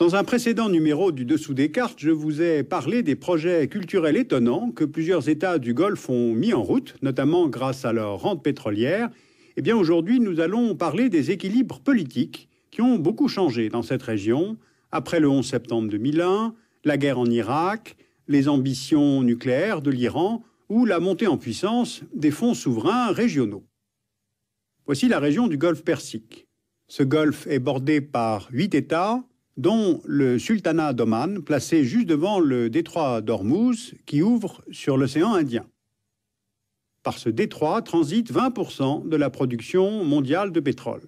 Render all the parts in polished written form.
Dans un précédent numéro du Dessous des cartes, je vous ai parlé des projets culturels étonnants que plusieurs États du Golfe ont mis en route, notamment grâce à leur rente pétrolière. Eh bien, aujourd'hui, nous allons parler des équilibres politiques qui ont beaucoup changé dans cette région, après le 11 septembre 2001, la guerre en Irak, les ambitions nucléaires de l'Iran ou la montée en puissance des fonds souverains régionaux. Voici la région du Golfe Persique. Ce golfe est bordé par 8 États, dont le sultanat d'Oman, placé juste devant le détroit d'Ormuz, qui ouvre sur l'océan Indien. Par ce détroit transite 20% de la production mondiale de pétrole.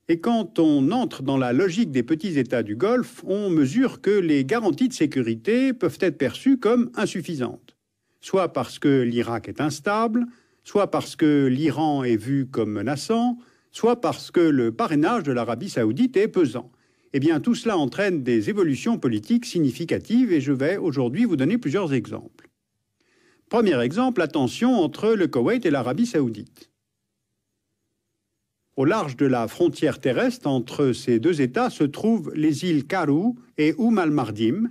Et quand on entre dans la logique des petits États du Golfe, on mesure que les garanties de sécurité peuvent être perçues comme insuffisantes. Soit parce que l'Irak est instable, soit parce que l'Iran est vu comme menaçant, soit parce que le parrainage de l'Arabie saoudite est pesant. Eh bien, tout cela entraîne des évolutions politiques significatives et je vais aujourd'hui vous donner plusieurs exemples. Premier exemple, la tension entre le Koweït et l'Arabie saoudite. Au large de la frontière terrestre entre ces deux États se trouvent les îles Karou et al-Mardim.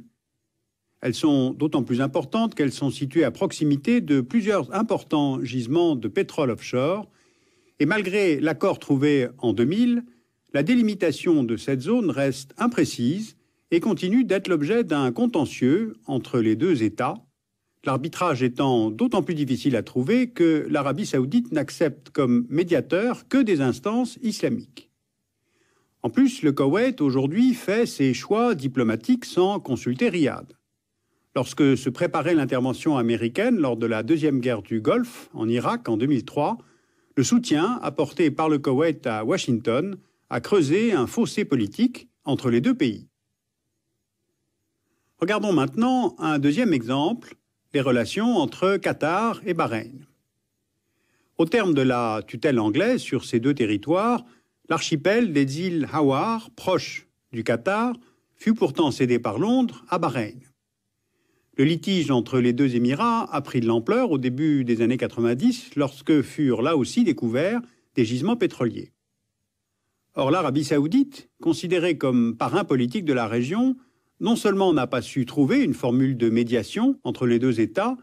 Elles sont d'autant plus importantes qu'elles sont situées à proximité de plusieurs importants gisements de pétrole offshore. Et malgré l'accord trouvé en 2000, la délimitation de cette zone reste imprécise et continue d'être l'objet d'un contentieux entre les deux États, l'arbitrage étant d'autant plus difficile à trouver que l'Arabie saoudite n'accepte comme médiateur que des instances islamiques. En plus, le Koweït aujourd'hui fait ses choix diplomatiques sans consulter Riyad. Lorsque se préparait l'intervention américaine lors de la Deuxième Guerre du Golfe en Irak en 2003, le soutien apporté par le Koweït à Washington a creusé un fossé politique entre les deux pays. Regardons maintenant un deuxième exemple, les relations entre Qatar et Bahreïn. Au terme de la tutelle anglaise sur ces deux territoires, l'archipel des îles Hawar, proche du Qatar, fut pourtant cédé par Londres à Bahreïn. Le litige entre les deux Émirats a pris de l'ampleur au début des années 90, lorsque furent là aussi découverts des gisements pétroliers. Or, l'Arabie saoudite, considérée comme parrain politique de la région, non seulement n'a pas su trouver une formule de médiation entre les deux États,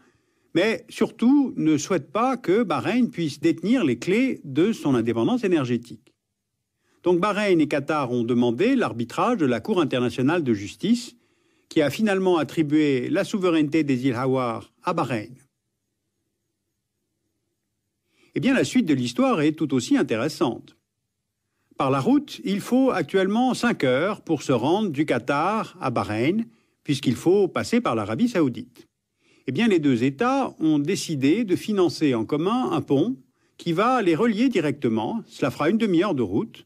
mais surtout ne souhaite pas que Bahreïn puisse détenir les clés de son indépendance énergétique. Donc Bahreïn et Qatar ont demandé l'arbitrage de la Cour internationale de justice, qui a finalement attribué la souveraineté des îles Hawar à Bahreïn. Eh bien, la suite de l'histoire est tout aussi intéressante. Par la route, il faut actuellement 5 heures pour se rendre du Qatar à Bahreïn, puisqu'il faut passer par l'Arabie saoudite. Eh bien, les deux États ont décidé de financer en commun un pont qui va les relier directement. Cela fera une demi-heure de route.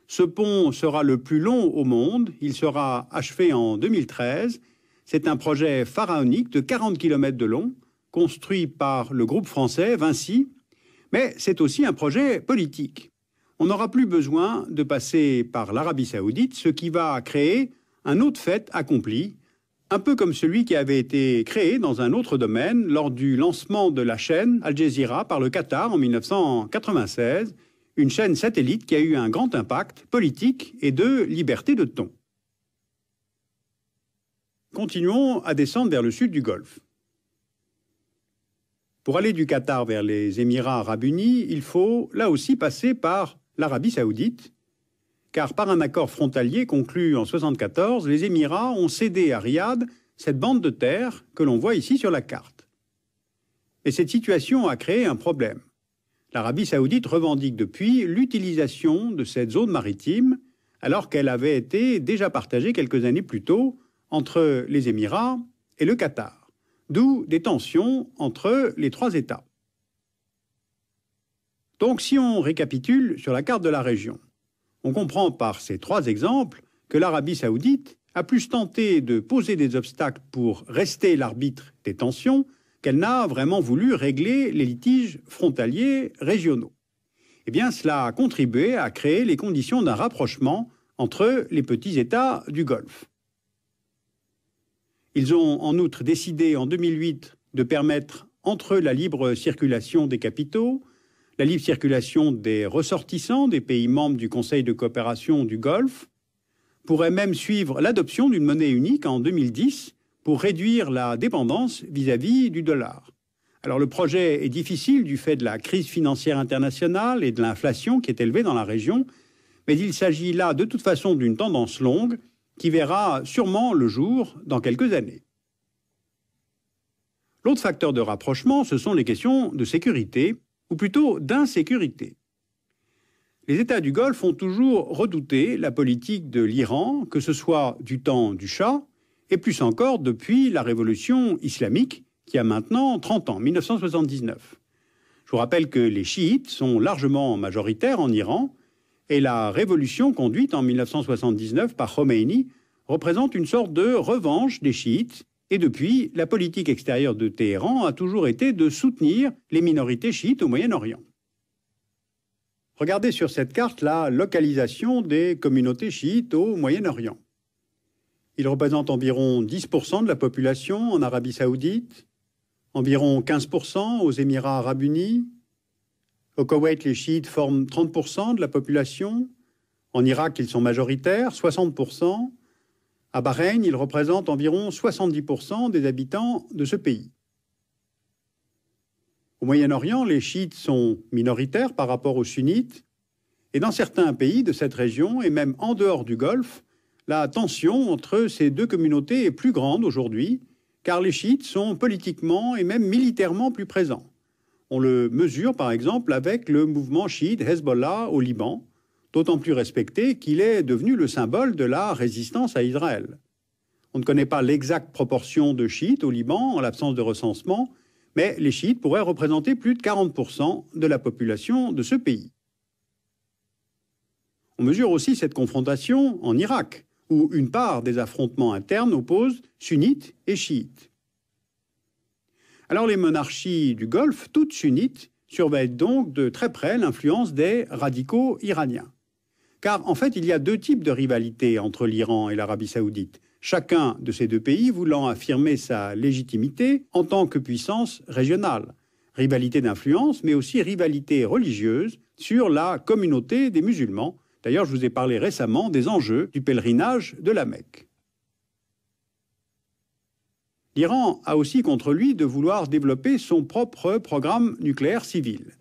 Ce pont sera le plus long au monde. Il sera achevé en 2013. C'est un projet pharaonique de 40 km de long, construit par le groupe français Vinci. Mais c'est aussi un projet politique. On n'aura plus besoin de passer par l'Arabie saoudite, ce qui va créer un autre fait accompli, un peu comme celui qui avait été créé dans un autre domaine lors du lancement de la chaîne Al Jazeera par le Qatar en 1996, une chaîne satellite qui a eu un grand impact politique et de liberté de ton. Continuons à descendre vers le sud du Golfe. Pour aller du Qatar vers les Émirats arabes unis, il faut là aussi passer par l'Arabie saoudite, car par un accord frontalier conclu en 1974, les Émirats ont cédé à Riyad cette bande de terre que l'on voit ici sur la carte. Et cette situation a créé un problème. L'Arabie saoudite revendique depuis l'utilisation de cette zone maritime, alors qu'elle avait été déjà partagée quelques années plus tôt entre les Émirats et le Qatar, d'où des tensions entre les trois États. Donc, si on récapitule sur la carte de la région, on comprend par ces 3 exemples que l'Arabie saoudite a plus tenté de poser des obstacles pour rester l'arbitre des tensions qu'elle n'a vraiment voulu régler les litiges frontaliers régionaux. Eh bien, cela a contribué à créer les conditions d'un rapprochement entre les petits États du Golfe. Ils ont en outre décidé en 2008 de permettre entre eux la libre circulation des capitaux, la libre circulation des ressortissants des pays membres du Conseil de coopération du Golfe. pourrait même suivre l'adoption d'une monnaie unique en 2010 pour réduire la dépendance vis-à-vis du dollar. Alors le projet est difficile du fait de la crise financière internationale et de l'inflation qui est élevée dans la région, mais il s'agit là de toute façon d'une tendance longue qui verra sûrement le jour dans quelques années. L'autre facteur de rapprochement, ce sont les questions de sécurité, ou plutôt d'insécurité. Les États du Golfe ont toujours redouté la politique de l'Iran, que ce soit du temps du Shah, et plus encore depuis la révolution islamique, qui a maintenant 30 ans, 1979. Je vous rappelle que les chiites sont largement majoritaires en Iran, et la révolution conduite en 1979 par Khomeini représente une sorte de revanche des chiites, et depuis, la politique extérieure de Téhéran a toujours été de soutenir les minorités chiites au Moyen-Orient. Regardez sur cette carte la localisation des communautés chiites au Moyen-Orient. Ils représentent environ 10% de la population en Arabie Saoudite, environ 15% aux Émirats Arabes Unis. Au Koweït, les chiites forment 30% de la population. En Irak, ils sont majoritaires, 60%. À Bahreïn, ils représentent environ 70% des habitants de ce pays. Au Moyen-Orient, les chiites sont minoritaires par rapport aux sunnites. Et dans certains pays de cette région, et même en dehors du Golfe, la tension entre ces deux communautés est plus grande aujourd'hui, car les chiites sont politiquement et même militairement plus présents. On le mesure par exemple avec le mouvement chiite Hezbollah au Liban, d'autant plus respecté qu'il est devenu le symbole de la résistance à Israël. On ne connaît pas l'exacte proportion de chiites au Liban en l'absence de recensement, mais les chiites pourraient représenter plus de 40% de la population de ce pays. On mesure aussi cette confrontation en Irak, où une part des affrontements internes oppose sunnites et chiites. Alors les monarchies du Golfe, toutes sunnites, surveillent donc de très près l'influence des radicaux iraniens. Car en fait, il y a deux types de rivalité entre l'Iran et l'Arabie saoudite, chacun de ces deux pays voulant affirmer sa légitimité en tant que puissance régionale. Rivalité d'influence, mais aussi rivalité religieuse sur la communauté des musulmans. D'ailleurs, je vous ai parlé récemment des enjeux du pèlerinage de la Mecque. L'Iran a aussi contre lui de vouloir développer son propre programme nucléaire civil.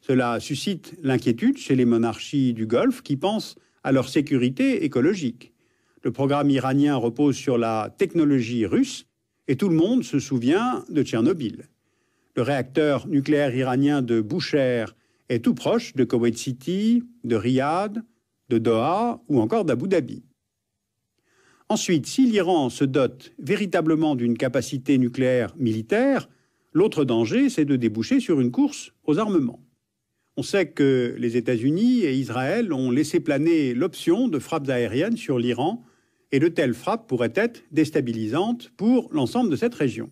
Cela suscite l'inquiétude chez les monarchies du Golfe qui pensent à leur sécurité écologique. Le programme iranien repose sur la technologie russe et tout le monde se souvient de Tchernobyl. Le réacteur nucléaire iranien de Bushehr est tout proche de Kuwait City, de Riyad, de Doha ou encore d'Abu Dhabi. Ensuite, si l'Iran se dote véritablement d'une capacité nucléaire militaire, l'autre danger, c'est de déboucher sur une course aux armements. On sait que les États-Unis et Israël ont laissé planer l'option de frappes aériennes sur l'Iran, et de telles frappes pourraient être déstabilisantes pour l'ensemble de cette région.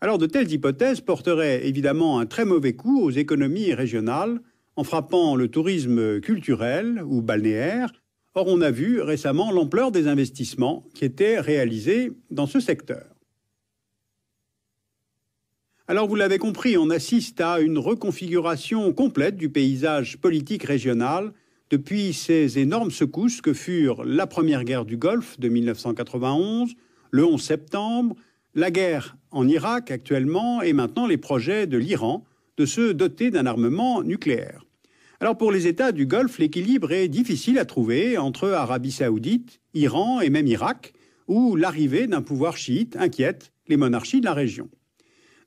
Alors de telles hypothèses porteraient évidemment un très mauvais coup aux économies régionales, en frappant le tourisme culturel ou balnéaire. Or, on a vu récemment l'ampleur des investissements qui étaient réalisés dans ce secteur. Alors, vous l'avez compris, on assiste à une reconfiguration complète du paysage politique régional depuis ces énormes secousses que furent la première guerre du Golfe de 1991, le 11 septembre, la guerre en Irak actuellement et maintenant les projets de l'Iran de se doter d'un armement nucléaire. Alors pour les États du Golfe, l'équilibre est difficile à trouver entre Arabie saoudite, Iran et même Irak, où l'arrivée d'un pouvoir chiite inquiète les monarchies de la région.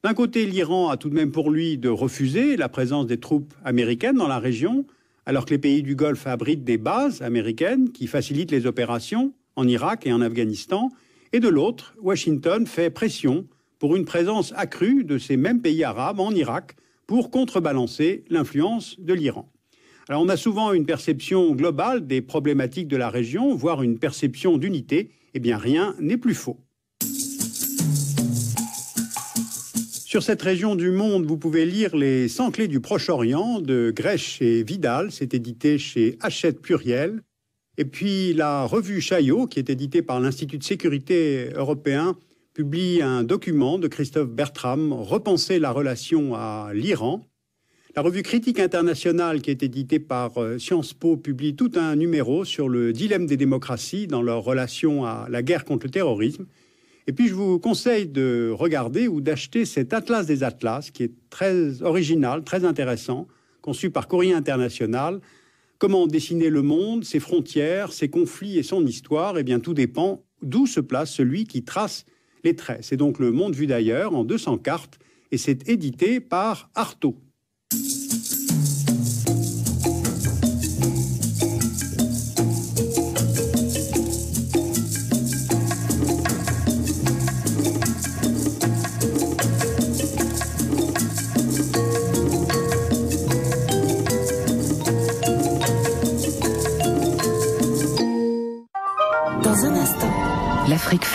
D'un côté, l'Iran a tout de même pour lui de refuser la présence des troupes américaines dans la région, alors que les pays du Golfe abritent des bases américaines qui facilitent les opérations en Irak et en Afghanistan, et de l'autre, Washington fait pression pour une présence accrue de ces mêmes pays arabes en Irak pour contrebalancer l'influence de l'Iran. Alors on a souvent une perception globale des problématiques de la région, voire une perception d'unité. Eh bien rien n'est plus faux. Sur cette région du monde, vous pouvez lire Les 100 clés du Proche-Orient de Grech et Vidal, c'est édité chez Hachette Pluriel. Et puis la revue Chaillot, qui est éditée par l'Institut de sécurité européen, publie un document de Christophe Bertram, Repenser la relation à l'Iran. La revue Critique internationale, qui est éditée par Sciences Po, publie tout un numéro sur le dilemme des démocraties dans leur relation à la guerre contre le terrorisme. Et puis, je vous conseille de regarder ou d'acheter cet Atlas des Atlas, qui est très original, très intéressant, conçu par Courrier International. Comment dessiner le monde, ses frontières, ses conflits et son histoire? Eh bien, tout dépend d'où se place celui qui trace les traits. C'est donc le monde vu d'ailleurs, en 200 cartes, et c'est édité par Artaud. Dans un instant, l'Afrique